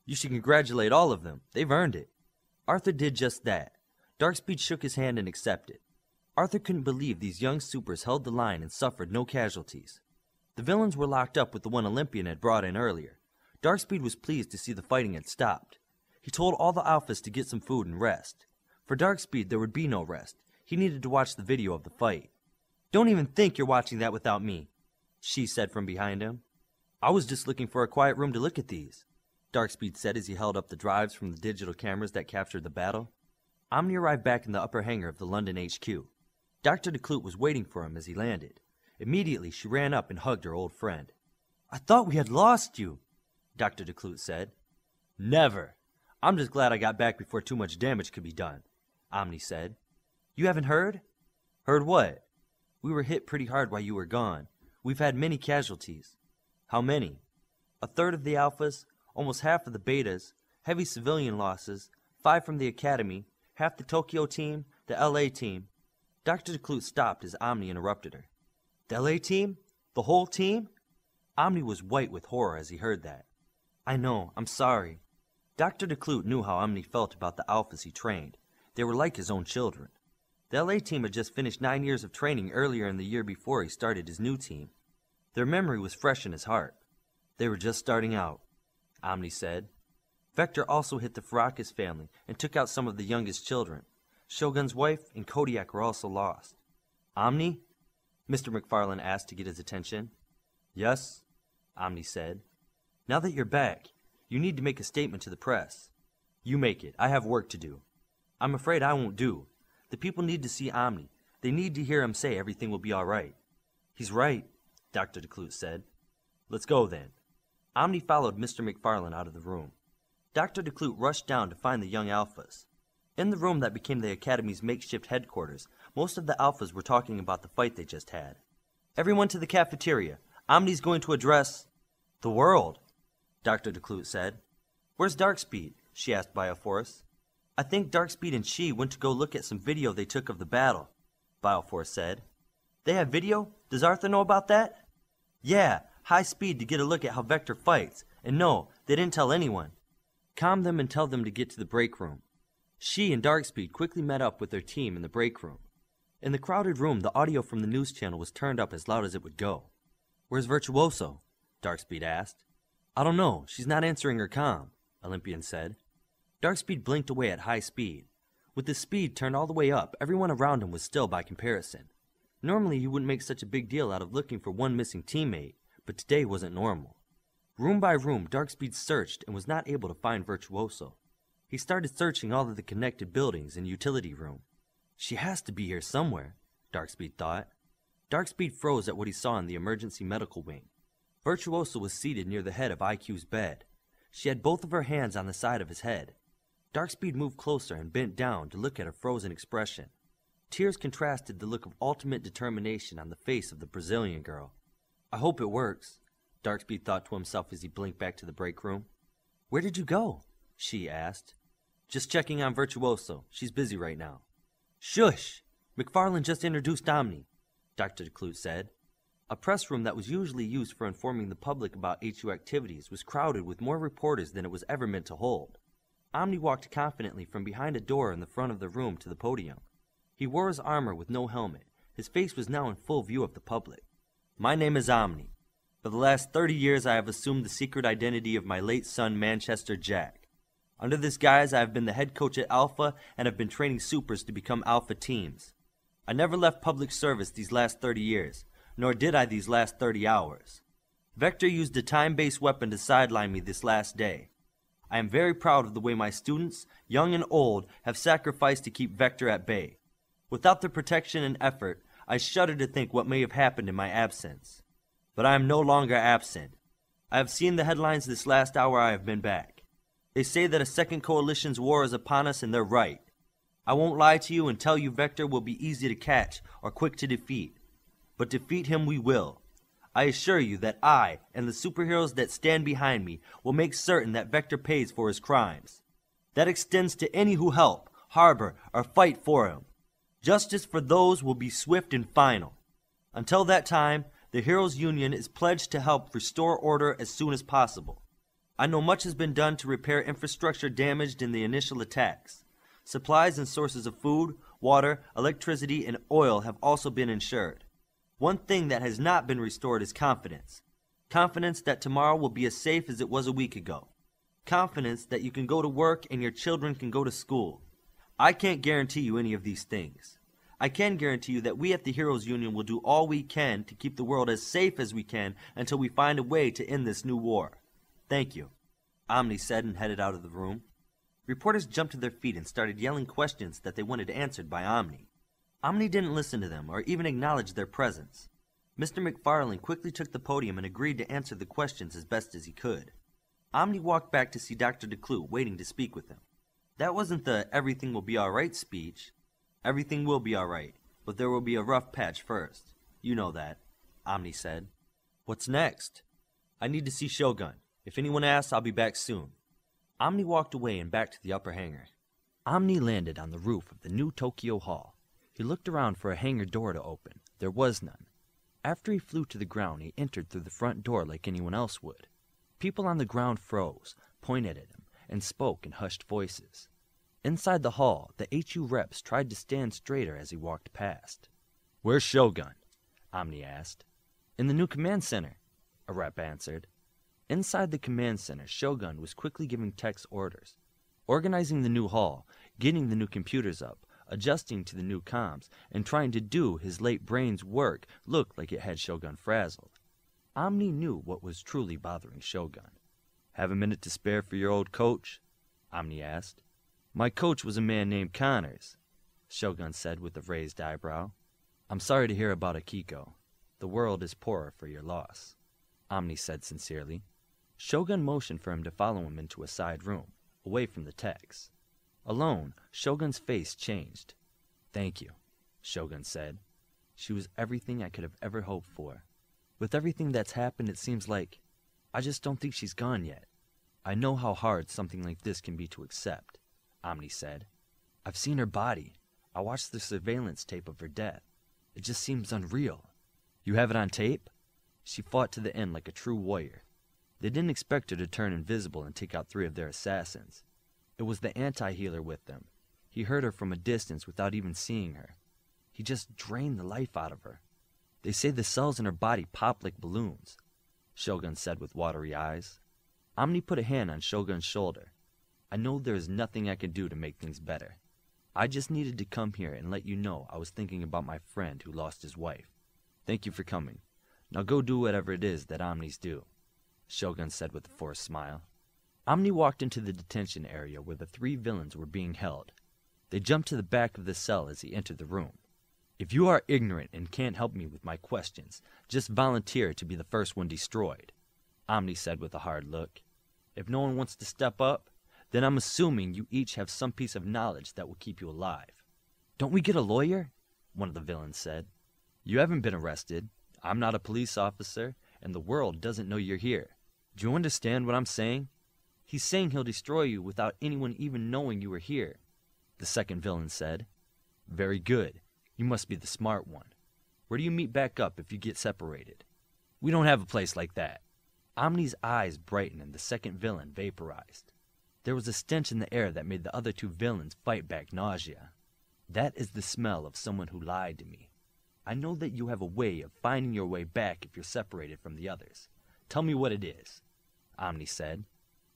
You should congratulate all of them. They've earned it. Arthur did just that. Darkspeed shook his hand and accepted. Arthur couldn't believe these young supers held the line and suffered no casualties. The villains were locked up with the one Olympian had brought in earlier. Darkspeed was pleased to see the fighting had stopped. He told all the alphas to get some food and rest. For Darkspeed, there would be no rest. He needed to watch the video of the fight. "Don't even think you're watching that without me," she said from behind him. "I was just looking for a quiet room to look at these," Darkspeed said as he held up the drives from the digital cameras that captured the battle. Omni arrived back in the upper hangar of the London HQ. Dr. DeClute was waiting for him as he landed. Immediately, she ran up and hugged her old friend. "I thought we had lost you," Dr. DeClute said. "Never. I'm just glad I got back before too much damage could be done," Omni said. "You haven't heard?" "Heard what?" "We were hit pretty hard while you were gone. We've had many casualties." "How many?" "A third of the alphas, almost half of the betas, heavy civilian losses, 5 from the academy, half the Tokyo team, the LA team." Dr. DeClute stopped as Omni interrupted her. "The LA team? The whole team?" Omni was white with horror as he heard that. "I know, I'm sorry." Dr. DeClute knew how Omni felt about the alphas he trained. They were like his own children. The LA team had just finished 9 years of training earlier in the year before he started his new team. Their memory was fresh in his heart. They were just starting out, Omni said. Vector also hit the Farakas family and took out some of the youngest children. Shogun's wife and Kodiak were also lost. "Omni?" Mr. McFarlane asked to get his attention. "Yes," Omni said. "Now that you're back, you need to make a statement to the press." "You make it. I have work to do." "I'm afraid I won't do. The people need to see Omni. They need to hear him say everything will be all right." "He's right," Dr. DeClute said. "Let's go then." Omni followed Mr. McFarlane out of the room. Dr. DeClute rushed down to find the young alphas. In the room that became the Academy's makeshift headquarters, most of the alphas were talking about the fight they just had. "Everyone to the cafeteria. Omni's going to address the world," Dr. DeClute said. "Where's Darkspeed?" she asked Bioforce. "I think Darkspeed and she went to go look at some video they took of the battle," Bioforce said. "They have video? Does Arthur know about that?" "Yeah, high speed to get a look at how Vector fights. And no, they didn't tell anyone." "Calm them and tell them to get to the break room." She and Darkspeed quickly met up with their team in the break room. In the crowded room, the audio from the news channel was turned up as loud as it would go. "Where's Virtuoso?" Darkspeed asked. "I don't know. She's not answering her comm," Olympian said. Darkspeed blinked away at high speed. With the speed turned all the way up, everyone around him was still by comparison. Normally, he wouldn't make such a big deal out of looking for one missing teammate, but today wasn't normal. Room by room, Darkspeed searched and was not able to find Virtuoso. He started searching all of the connected buildings and utility room. "She has to be here somewhere," Darkspeed thought. Darkspeed froze at what he saw in the emergency medical wing. Virtuoso was seated near the head of IQ's bed. She had both of her hands on the side of his head. Darkspeed moved closer and bent down to look at her frozen expression. Tears contrasted the look of ultimate determination on the face of the Brazilian girl. "I hope it works," Darkspeed thought to himself as he blinked back to the break room. "Where did you go?" she asked. "Just checking on Virtuoso. She's busy right now." "Shush! McFarlane just introduced Omni," Dr. DeClute said. A press room that was usually used for informing the public about HU activities was crowded with more reporters than it was ever meant to hold. Omni walked confidently from behind a door in the front of the room to the podium. He wore his armor with no helmet. His face was now in full view of the public. "My name is Omni. For the last 30 years I have assumed the secret identity of my late son Manchester Jack. Under this guise I have been the head coach at Alpha and have been training supers to become Alpha teams. I never left public service these last 30 years, nor did I these last 30 hours. Vector used a time-based weapon to sideline me this last day. I am very proud of the way my students, young and old, have sacrificed to keep Vector at bay. Without their protection and effort, I shudder to think what may have happened in my absence. But I am no longer absent. I have seen the headlines this last hour I have been back. They say that a second coalition's war is upon us, and they're right. I won't lie to you and tell you Vector will be easy to catch or quick to defeat. But defeat him we will. I assure you that I and the superheroes that stand behind me will make certain that Vector pays for his crimes. That extends to any who help, harbor, or fight for him. Justice for those will be swift and final. Until that time, the Heroes Union is pledged to help restore order as soon as possible. I know much has been done to repair infrastructure damaged in the initial attacks. Supplies and sources of food, water, electricity, and oil have also been ensured. One thing that has not been restored is confidence. Confidence that tomorrow will be as safe as it was a week ago. Confidence that you can go to work and your children can go to school. I can't guarantee you any of these things. I can guarantee you that we at the Heroes Union will do all we can to keep the world as safe as we can until we find a way to end this new war. Thank you, Omni said and headed out of the room. Reporters jumped to their feet and started yelling questions that they wanted answered by Omni. Omni didn't listen to them or even acknowledge their presence. Mr. McFarlane quickly took the podium and agreed to answer the questions as best as he could. Omni walked back to see Dr. DeClue waiting to speak with him. That wasn't the "everything will be alright" speech. Everything will be alright, but there will be a rough patch first. You know that, Omni said. What's next? I need to see Shogun. If anyone asks, I'll be back soon. Omni walked away and back to the upper hangar. Omni landed on the roof of the new Tokyo Hall. He looked around for a hangar door to open. There was none. After he flew to the ground, he entered through the front door like anyone else would. People on the ground froze, pointed at him, and spoke in hushed voices. Inside the hall, the HU reps tried to stand straighter as he walked past. Where's Shogun? Omni asked. In the new command center, a rep answered. Inside the command center, Shogun was quickly giving techs orders, organizing the new hall, getting the new computers up, adjusting to the new comms, and trying to do his late brain's work look like it had Shogun frazzled. Omni knew what was truly bothering Shogun. Have a minute to spare for your old coach? Omni asked. My coach was a man named Connors, Shogun said with a raised eyebrow. I'm sorry to hear about Akiko. The world is poorer for your loss, Omni said sincerely. Shogun motioned for him to follow him into a side room, away from the techs. Alone, Shogun's face changed. Thank you, Shogun said. She was everything I could have ever hoped for. With everything that's happened, it seems like I just don't think she's gone yet. I know how hard something like this can be to accept, Omni said. I've seen her body. I watched the surveillance tape of her death. It just seems unreal. You have it on tape? She fought to the end like a true warrior. They didn't expect her to turn invisible and take out 3 of their assassins. It was the anti-healer with them. He heard her from a distance without even seeing her. He just drained the life out of her. They say the cells in her body pop like balloons, Shogun said with watery eyes. Omni put a hand on Shogun's shoulder. I know there is nothing I can do to make things better. I just needed to come here and let you know I was thinking about my friend who lost his wife. Thank you for coming. Now go do whatever it is that Omnis do, Shogun said with a forced smile. Omni walked into the detention area where the 3 villains were being held. They jumped to the back of the cell as he entered the room. If you are ignorant and can't help me with my questions, just volunteer to be the first one destroyed, Omni said with a hard look. If no one wants to step up, then I'm assuming you each have some piece of knowledge that will keep you alive. Don't we get a lawyer? One of the villains said. You haven't been arrested. I'm not a police officer, and the world doesn't know you're here. Do you understand what I'm saying? He's saying he'll destroy you without anyone even knowing you were here, the second villain said. Very good. You must be the smart one. Where do you meet back up if you get separated? We don't have a place like that. Omni's eyes brightened and the second villain vaporized. There was a stench in the air that made the other 2 villains fight back nausea. That is the smell of someone who lied to me. I know that you have a way of finding your way back if you're separated from the others. Tell me what it is, Omni said.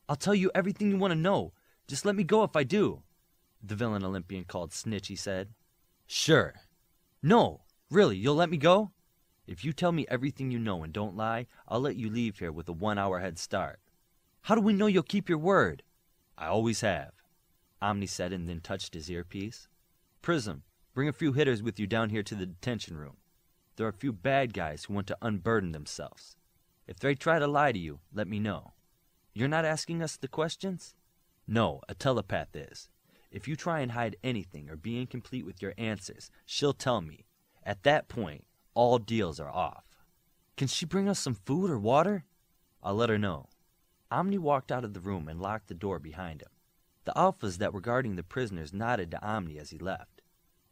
I'll tell you everything you want to know. Just let me go if I do, the villain Olympian called Snitchy said. Sure. No, really, you'll let me go? If you tell me everything you know and don't lie, I'll let you leave here with a 1-hour head start. How do we know you'll keep your word? I always have, Omni said and then touched his earpiece. Prism, bring a few hitters with you down here to the detention room. There are a few bad guys who want to unburden themselves. If they try to lie to you, let me know. You're not asking us the questions? No, a telepath is. If you try and hide anything or be incomplete with your answers, she'll tell me. At that point, all deals are off. Can she bring us some food or water? I'll let her know. Omni walked out of the room and locked the door behind him. The alphas that were guarding the prisoners nodded to Omni as he left.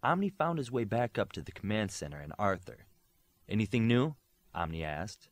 Omni found his way back up to the command center and Arthur. Anything new? Omni asked.